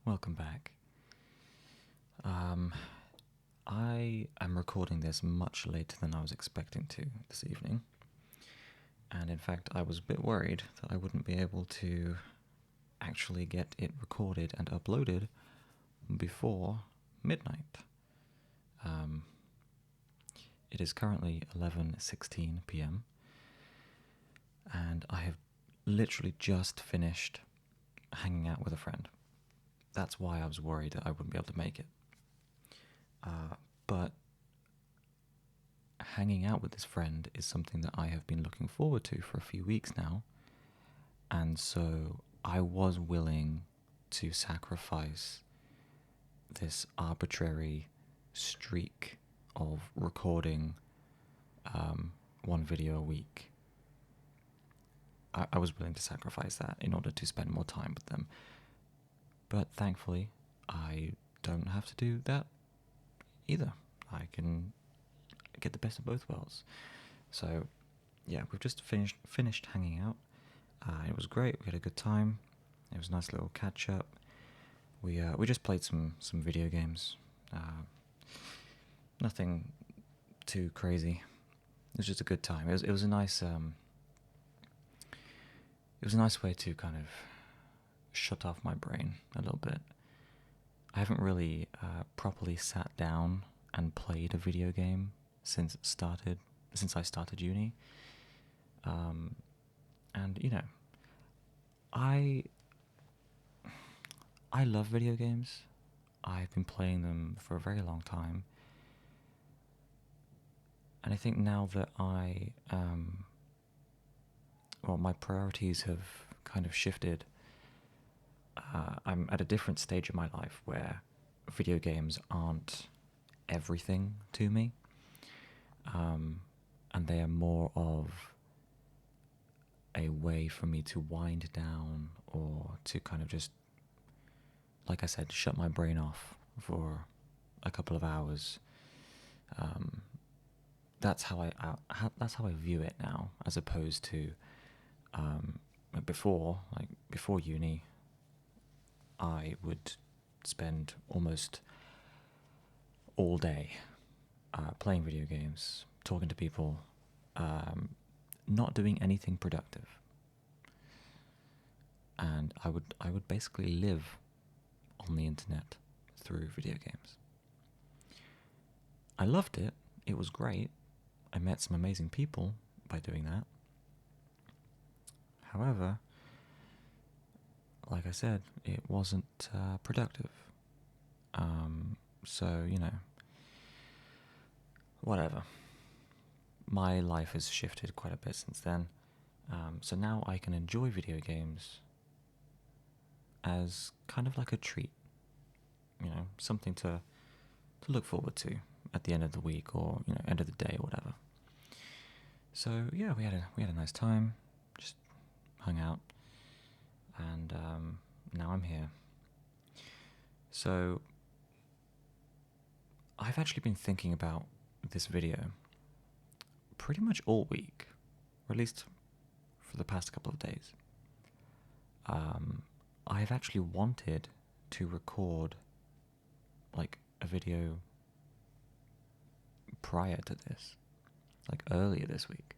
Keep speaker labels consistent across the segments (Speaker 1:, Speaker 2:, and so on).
Speaker 1: welcome back. Um, I am recording this much later than I was expecting to this evening, and in fact, I was a bit worried that I wouldn't be able to actually get it recorded and uploaded before midnight. Um, it is currently 11:16 p.m., and I have literally just finished hanging out with a friend. That's why I was worried that I wouldn't be able to make it. But hanging out with this friend is something that I have been looking forward to for a few weeks now, and so I was willing to sacrifice this arbitrary streak of recording one video a week. I was willing to sacrifice that in order to spend more time with them. But thankfully, I don't have to do that either. I can get the best of both worlds. So, yeah, we've just finished hanging out. It was great. We had a good time. It was a nice little catch up. We just played some video games. Nothing too crazy. It was just a good time. It was a nice way to kind of shut off my brain a little bit. I haven't really properly sat down and played a video game since I started uni. And you know, I love video games. I've been playing them for a very long time. And I think now that my priorities have kind of shifted. I'm at a different stage in my life where video games aren't everything to me. And they are more of a way for me to wind down or to kind of just, like I said, shut my brain off for a couple of hours. That's how I view it now, as opposed to before uni. I would spend almost all day playing video games, talking to people, not doing anything productive, and I would basically live on the internet through video games. I loved it. It was great. I met some amazing people by doing that. However, like I said, it wasn't productive. So, whatever. My life has shifted quite a bit since then. So now I can enjoy video games as kind of like a treat. Something to look forward to at the end of the week or, end of the day or whatever. So, yeah, we had a nice time. Just hung out. And now I'm here. So I've actually been thinking about this video pretty much all week, or at least for the past couple of days. I've actually wanted to record like a video prior to this, like earlier this week,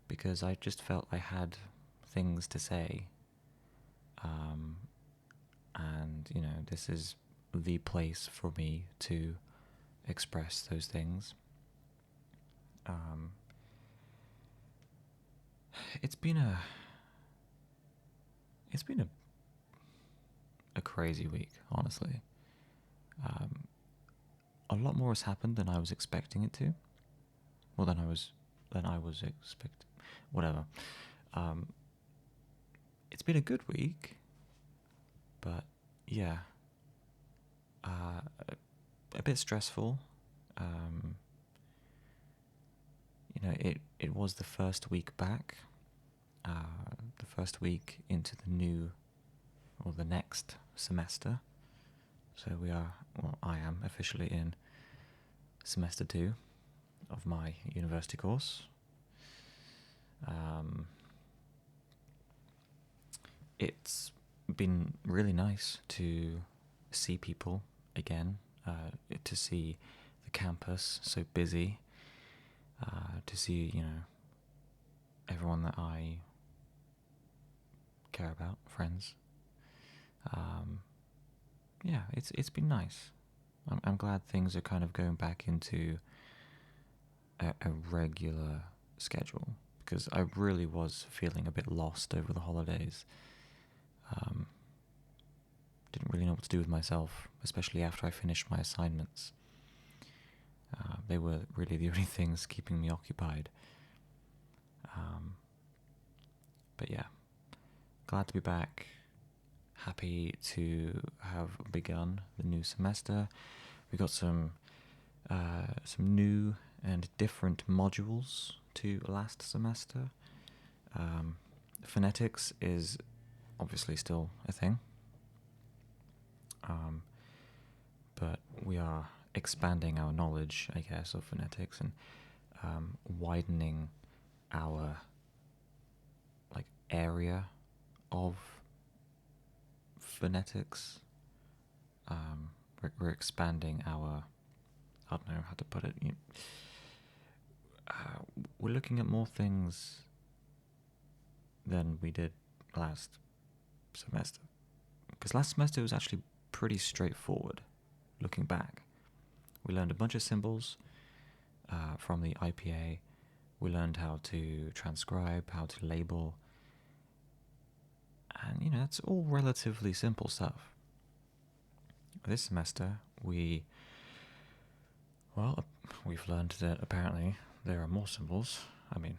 Speaker 1: because I just felt I had things to say. And this is the place for me to express those things. It's been a crazy week, honestly. A lot more has happened than I was expecting it to. Well, than I was expecting. Whatever. It's been a good week, but yeah, a bit stressful. It was the first week back, the first week into the next semester. So I am officially in semester 2 of my university course. It's been really nice to see people again, to see the campus so busy, to see, everyone that I care about, friends. Yeah, it's been nice. I'm glad things are kind of going back into a regular schedule, because I really was feeling a bit lost over the holidays. Didn't really know what to do with myself, especially after I finished my assignments. They were really the only things keeping me occupied. But yeah, glad to be back. Happy to have begun the new semester. We got some new and different modules to last semester. Phonetics is obviously still a thing, but we are expanding our knowledge, I guess, of phonetics, and widening our area of phonetics. We're expanding our, I don't know how to put it. We're looking at more things than we did last semester. Because last semester was actually pretty straightforward, looking back. We learned a bunch of symbols from the IPA. We learned how to transcribe, how to label. And, it's all relatively simple stuff. This semester, we've learned that apparently there are more symbols. I mean,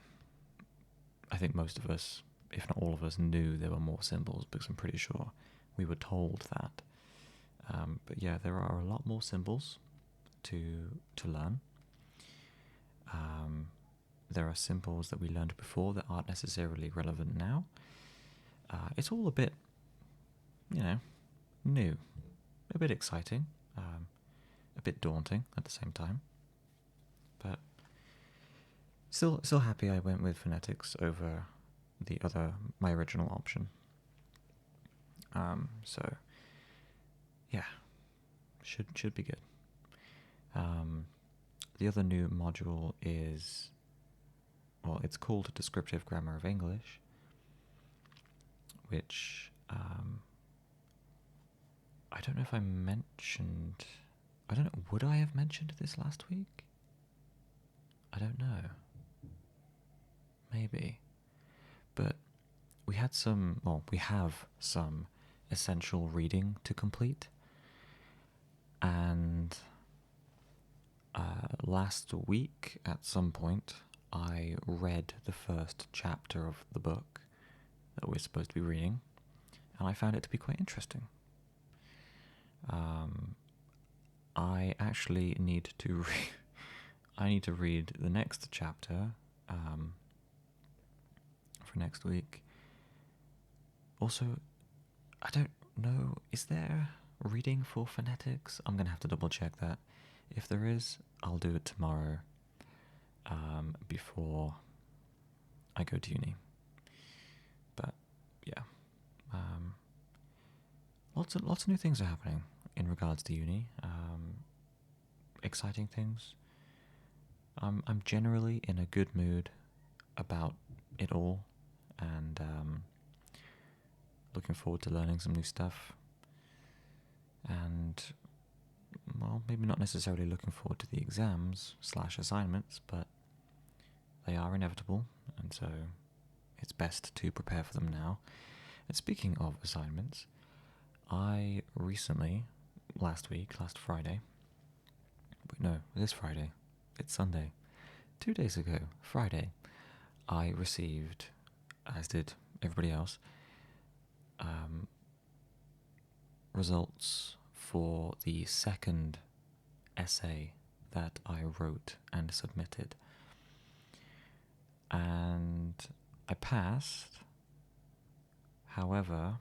Speaker 1: I think most of us, if not all of us, knew there were more symbols, because I'm pretty sure we were told that. But yeah, there are a lot more symbols to learn. There are symbols that we learned before that aren't necessarily relevant now. It's all a bit, new, a bit exciting, a bit daunting at the same time. But still happy I went with phonetics over my original option. So yeah, should be good. The other new module is, it's called Descriptive Grammar of English, which I don't know if I mentioned. I don't know. Would I have mentioned this last week? I don't know. Maybe. But we have some essential reading to complete. And last week, at some point, I read the first chapter of the book that we're supposed to be reading, and I found it to be quite interesting. I actually need to read the next chapter for next week. Also, I don't know, is there reading for phonetics? I'm going to have to double check that. If there is, I'll do it tomorrow before I go to uni. But yeah, lots of new things are happening in regards to uni. Exciting things. I'm generally in a good mood about it all, and looking forward to learning some new stuff. And maybe not necessarily looking forward to the exams / assignments, but they are inevitable, and so it's best to prepare for them now. And speaking of assignments, I recently, last Friday, but no, this Friday, it's Sunday, 2 days ago, Friday, I received, as did everybody else, results for the second essay that I wrote and submitted. And I passed. However,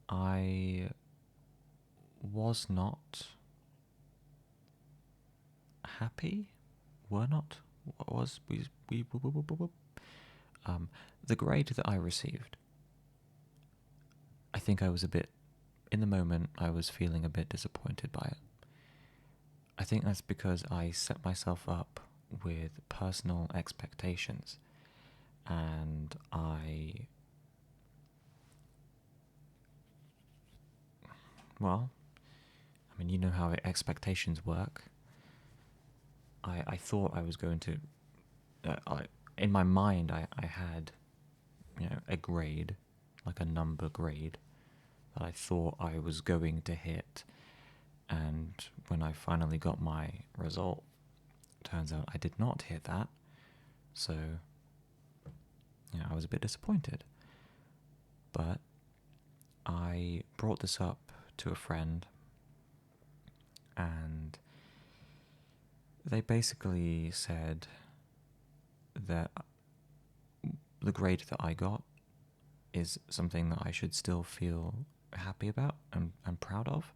Speaker 1: I was not happy. I The grade that I received, I think I was in the moment, I was feeling a bit disappointed by it. I think that's because I set myself up with personal expectations, and you know how expectations work. I thought I was going to, in my mind, I had, a grade, like a number grade, that I thought I was going to hit. And when I finally got my result, turns out I did not hit that. So, I was a bit disappointed. But I brought this up to a friend, and they basically said that the grade that I got is something that I should still feel happy about and proud of,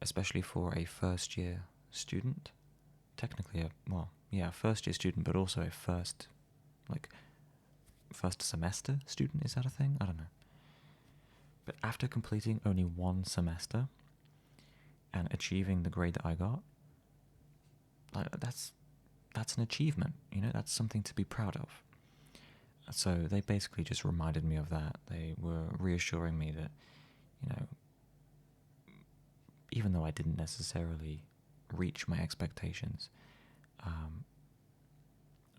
Speaker 1: especially for a first year student. Technically, a first year student, but also a first semester student. Is that a thing? I don't know. But after completing only one semester and achieving the grade that I got, that's an achievement. That's something to be proud of. So they basically just reminded me of that. They were reassuring me that, even though I didn't necessarily reach my expectations,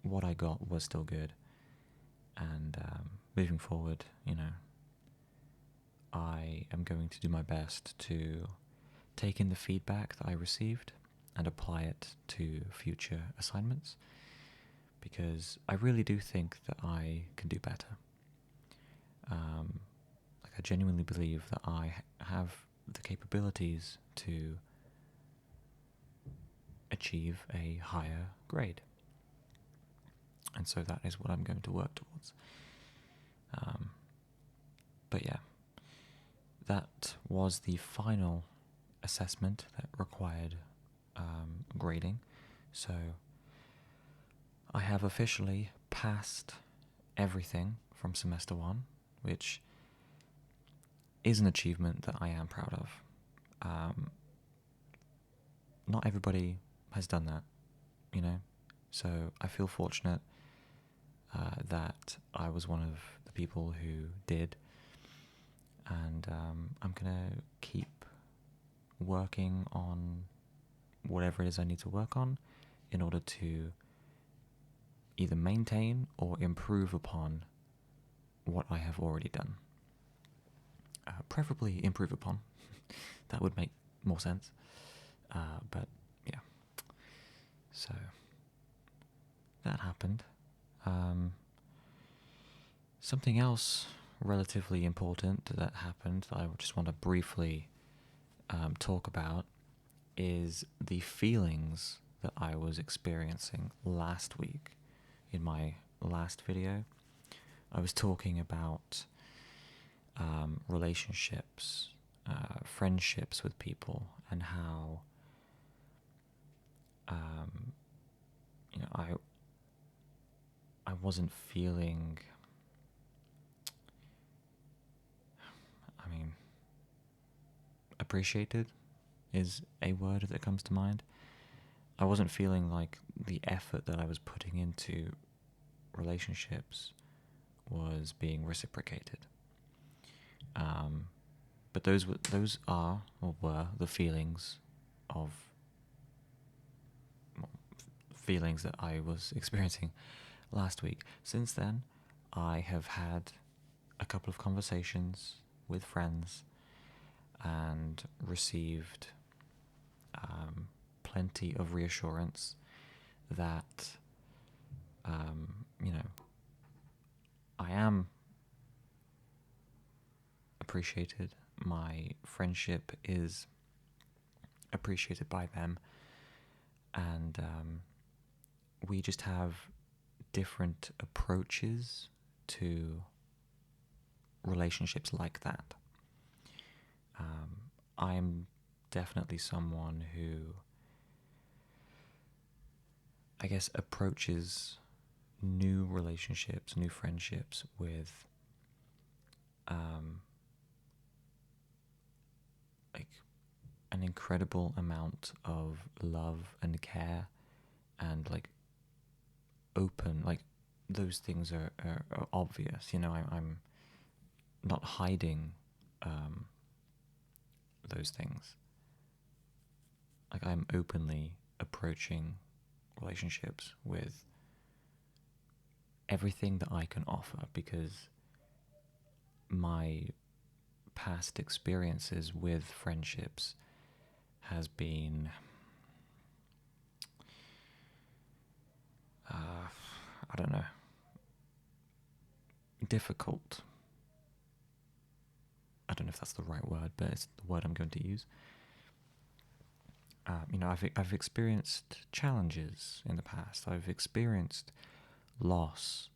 Speaker 1: what I got was still good. And moving forward, I am going to do my best to take in the feedback that I received and apply it to future assignments, because I really do think that I can do better. I genuinely believe that I have the capabilities to achieve a higher grade. And so that is what I'm going to work towards. But yeah, that was the final assessment that required grading. So I have officially passed everything from semester 1, which is an achievement that I am proud of. Not everybody has done that, so I feel fortunate that I was one of the people who did, and I'm going to keep working on whatever it is I need to work on in order to either maintain or improve upon what I have already done. Preferably improve upon. That would make more sense. But yeah. So that happened. Something else relatively important that happened that I just want to briefly talk about is the feelings that I was experiencing last week. In my last video, I was talking about relationships, friendships with people, and how I wasn't feeling, appreciated is a word that comes to mind. I wasn't feeling like the effort that I was putting into relationships was being reciprocated. But those are or were the feelings that I was experiencing last week. Since then, I have had a couple of conversations with friends and received plenty of reassurance that I am appreciated. My friendship is appreciated by them, and we just have different approaches to relationships like that. I'm definitely someone who, I guess, approaches new relationships, new friendships with like an incredible amount of love and care and like open, like those things are obvious, you know. I'm not hiding those things. Like I'm openly approaching relationships with everything that I can offer, because my past experiences with friendships has been I don't know, difficult. I don't know if that's the right word, but it's the word I'm going to use. You know, I've experienced challenges in the past. I've experienced loss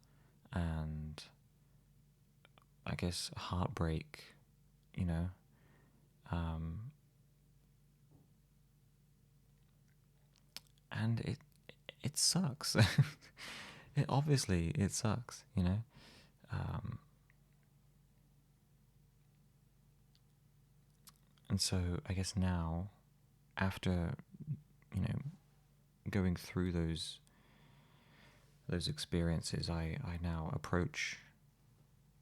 Speaker 1: and I guess heartbreak. You know, and it sucks. It sucks. You know, and so I guess now, after you know going through those experiences, I now approach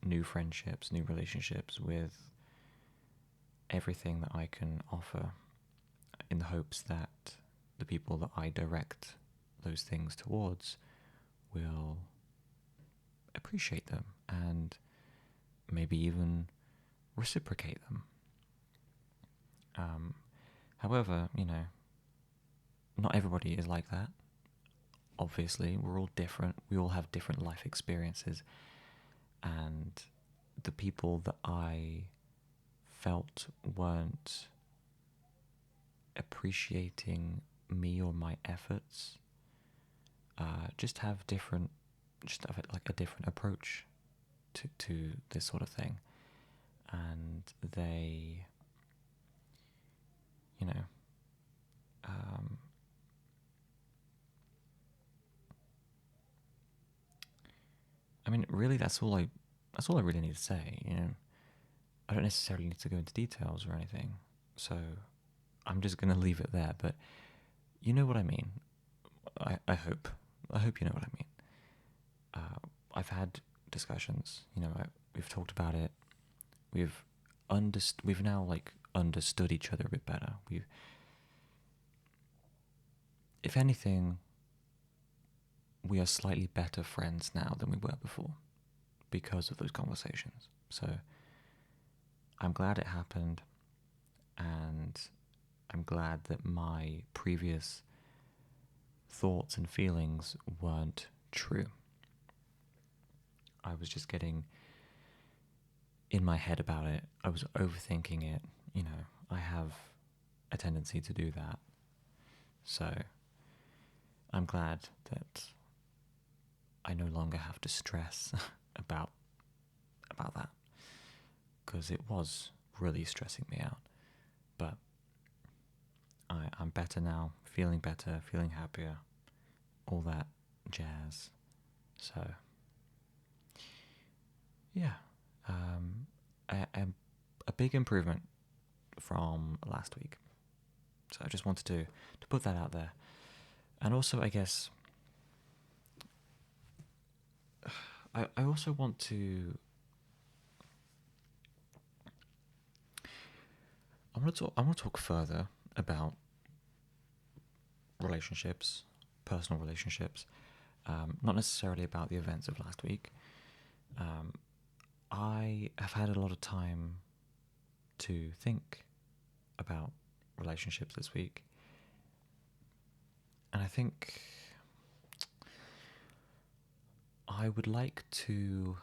Speaker 1: new friendships, new relationships with everything that I can offer, in the hopes that the people that I direct those things towards will appreciate them and maybe even reciprocate them. However, you know, not everybody is like that. Obviously, we're all different. We all have different life experiences. And the people that I felt weren't appreciating me or my efforts just have like a different approach to this sort of thing. And they, you know, I mean, really, that's all I really need to say. You know, I don't necessarily need to go into details or anything. So I'm just gonna leave it there. But you know what I mean. I hope you know what I mean. I've had discussions. You know, we've talked about it. We've now like understood each other a bit better. If anything, we are slightly better friends now than we were before because of those conversations. So I'm glad it happened, and I'm glad that my previous thoughts and feelings weren't true. I was just getting in my head about it. I was overthinking it. You know, I have a tendency to do that. So I'm glad that I no longer have to stress about that, because it was really stressing me out. But I'm better now, feeling better, feeling happier, all that jazz. So yeah, a big improvement from last week. So I just wanted to put that out there. And also, I guess, I also want to, I want to talk further about relationships, personal relationships, not necessarily about the events of last week. I have had a lot of time to think about relationships this week, and I think I would like to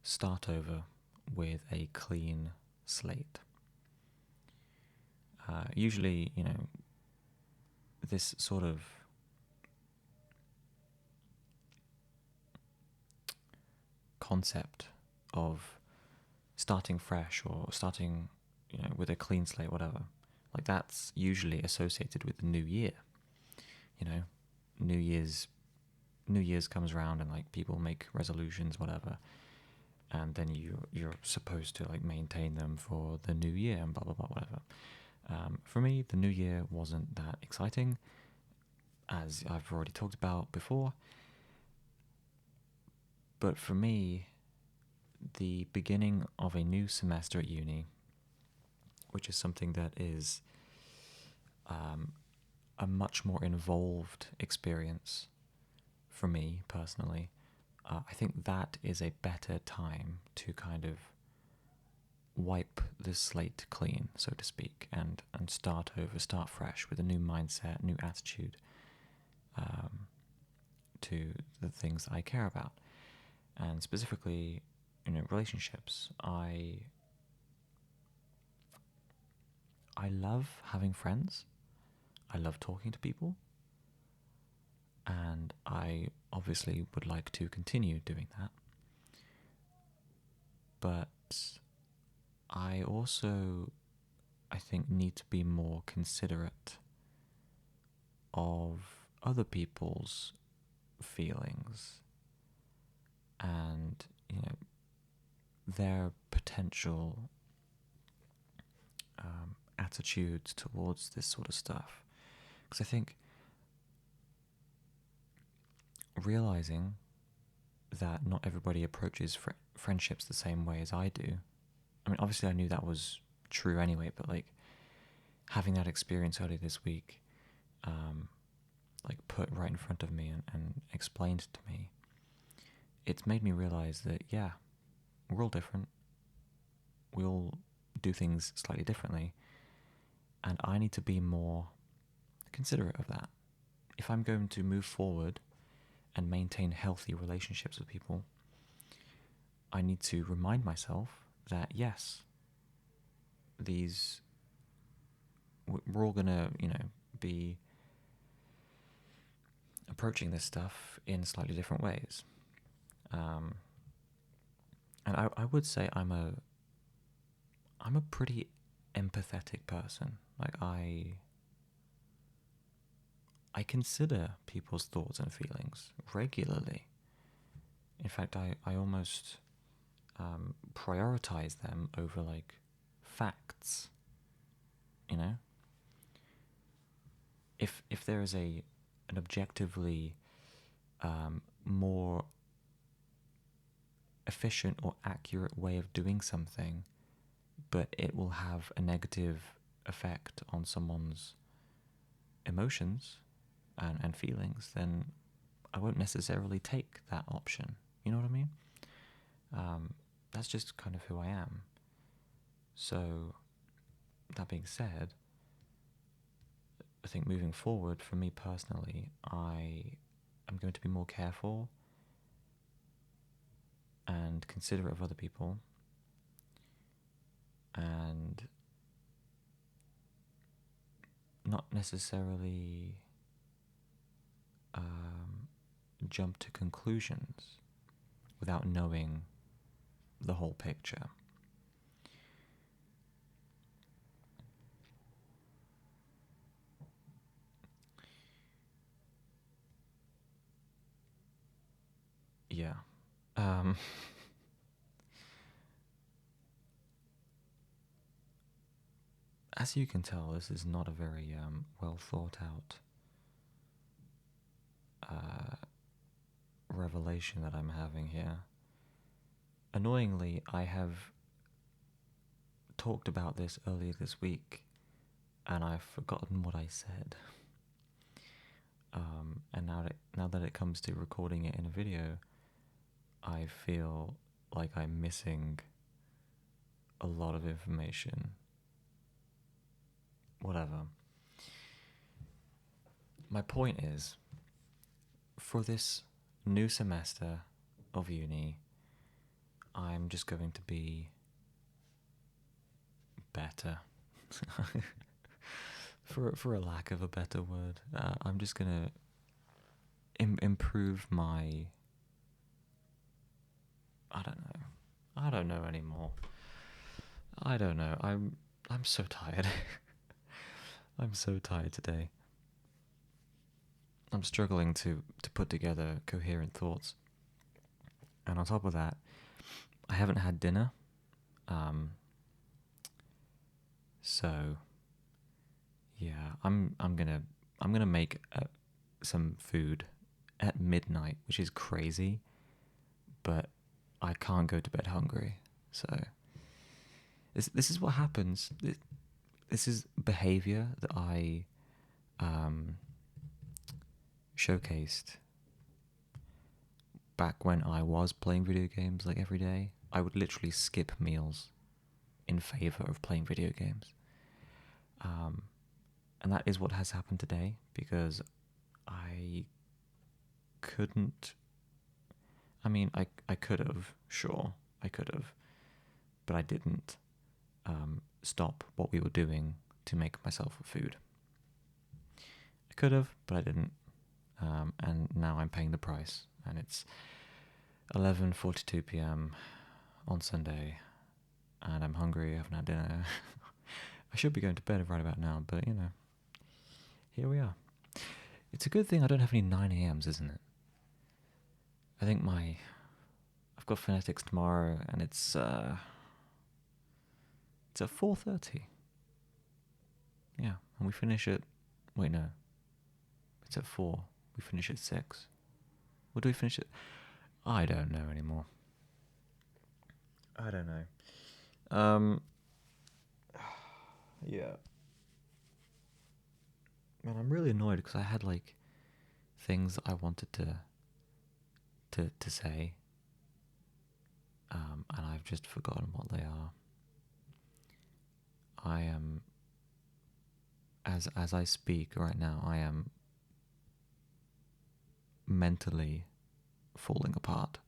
Speaker 1: start over with a clean slate. Usually, you know, this sort of concept of starting fresh or starting, you know, with a clean slate, whatever, like that's usually associated with the new year. You know, New Year's New Year's comes around and like people make resolutions, whatever, and then you're supposed to like maintain them for the new year and blah blah blah whatever. For me, the new year wasn't that exciting, as I've already talked about before. But for me, the beginning of a new semester at uni, which is something that is a much more involved experience for me personally, I think that is a better time to kind of wipe the slate clean, so to speak, and start over, start fresh with a new mindset, new attitude to the things that I care about. And specifically, relationships. I love having friends. I love talking to people. And I obviously would like to continue doing that. But I also, I think, need to be more considerate of other people's feelings and, their potential attitudes towards this sort of stuff. Because I think realizing that not everybody approaches friendships the same way as I do. I mean, obviously I knew that was true anyway, but like having that experience earlier this week, like put right in front of me and explained to me, it's made me realize that, yeah, we're all different. We all do things slightly differently. And I need to be more considerate of that. If I'm going to move forward and maintain healthy relationships with people, I need to remind myself that, yes, we're all going to, be approaching this stuff in slightly different ways. And I would say I'm a pretty empathetic person. Like I consider people's thoughts and feelings regularly. In fact, I almost prioritize them over like facts. If there is an objectively more efficient or accurate way of doing something, but it will have a negative effect on someone's emotions and feelings, then I won't necessarily take that option. You know what I mean? That's just kind of who I am. So, that being said, I think moving forward, for me personally, I am going to be more careful and considerate of other people, and not necessarily jump to conclusions without knowing the whole picture. Yeah. As you can tell, this is not a very well thought out revelation that I'm having here. Annoyingly, I have talked about this earlier this week, and I've forgotten what I said. And now that it comes to recording it in a video, I feel like I'm missing a lot of information. Whatever. My point is, for this new semester of uni, I'm just going to be better. for a lack of a better word, I'm just gonna improve my. I don't know anymore. I don't know. I'm so tired. I'm so tired today. I'm struggling to put together coherent thoughts. And on top of that, I haven't had dinner. Um, so yeah, I'm gonna make some food at midnight, which is crazy, but I can't go to bed hungry. So this is what happens. This is behavior that I um, showcased back when I was playing video games like every day. I would literally skip meals in favor of playing video games. And that is what has happened today, because I couldn't. I mean, I could have, sure, I could have, but I didn't stop what we were doing to make myself food. I could have, but I didn't, and now I'm paying the price, and it's 11:42 p.m. on Sunday, and I'm hungry. I haven't had dinner. I should be going to bed right about now, but here we are. It's a good thing I don't have any 9 a.m.s, isn't it? I think I've got phonetics tomorrow, and it's at 4:30. Yeah, and we finish at, wait, no, it's at 4. We finish at 6. What do we finish at? I don't know anymore. I don't know. Yeah. Man, I'm really annoyed because I had like things that I wanted to say, and I've just forgotten what they are. I am, as I speak right now, I am mentally falling apart.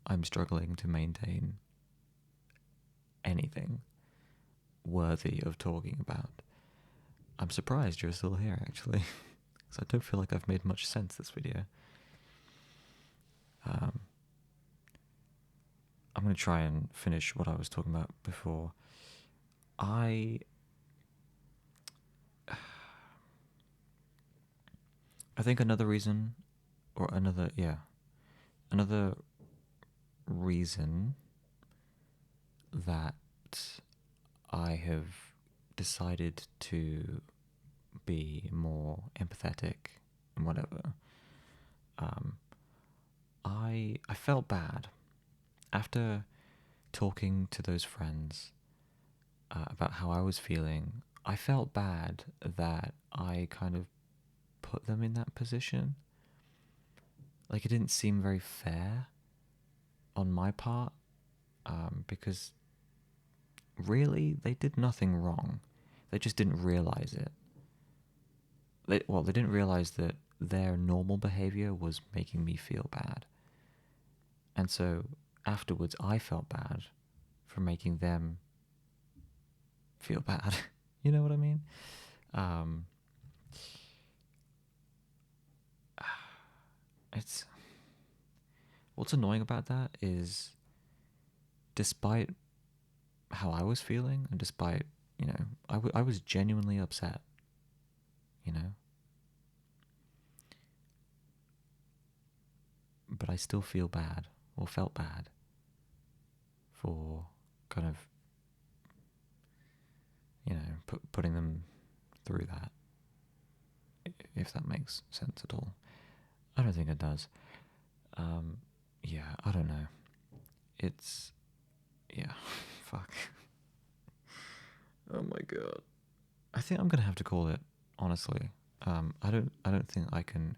Speaker 1: I'm struggling to maintain anything worthy of talking about. I'm surprised you're still here, actually, because I don't feel like I've made much sense this video. I'm going to try and finish what I was talking about before. I think another reason reason that I have decided to be more empathetic and whatever, I felt bad after talking to those friends about how I was feeling. I felt bad that I kind of put them in that position. Like, it didn't seem very fair on my part, because really they did nothing wrong. They just didn't realize it. They didn't realize that their normal behavior was making me feel bad. And so afterwards I felt bad for making them feel bad. You know what I mean? It's what's annoying about that is, despite how I was feeling, and despite, I was genuinely upset, but I still feel bad, or felt bad, for kind of, putting them through that, if that makes sense at all. I don't think it does. Yeah, I don't know. It's, yeah, fuck. Oh my god. I think I'm gonna have to call it, honestly. I don't think I can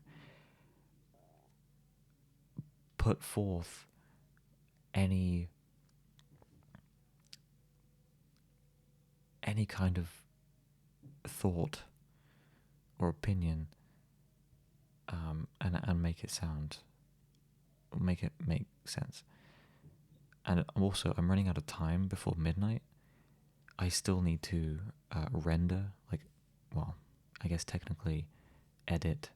Speaker 1: put forth any kind of thought or opinion, and make it make sense. And also, I'm running out of time before midnight. I still need to render, I guess technically edit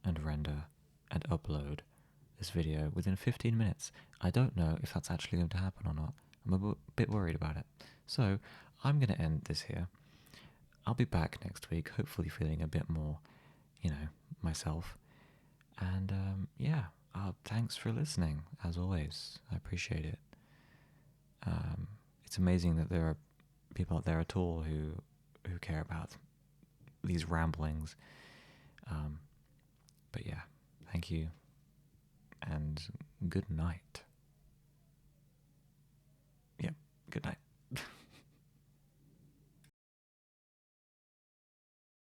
Speaker 1: and render and upload this video within 15 minutes. I don't know if that's actually going to happen or not. I'm a bit worried about it. So I'm going to end this here. I'll be back next week, hopefully feeling a bit more, myself. And yeah, thanks for listening, as always. I appreciate it. It's amazing that there are people out there at all who care about these ramblings. But yeah, thank you, and good night. Yeah, good night.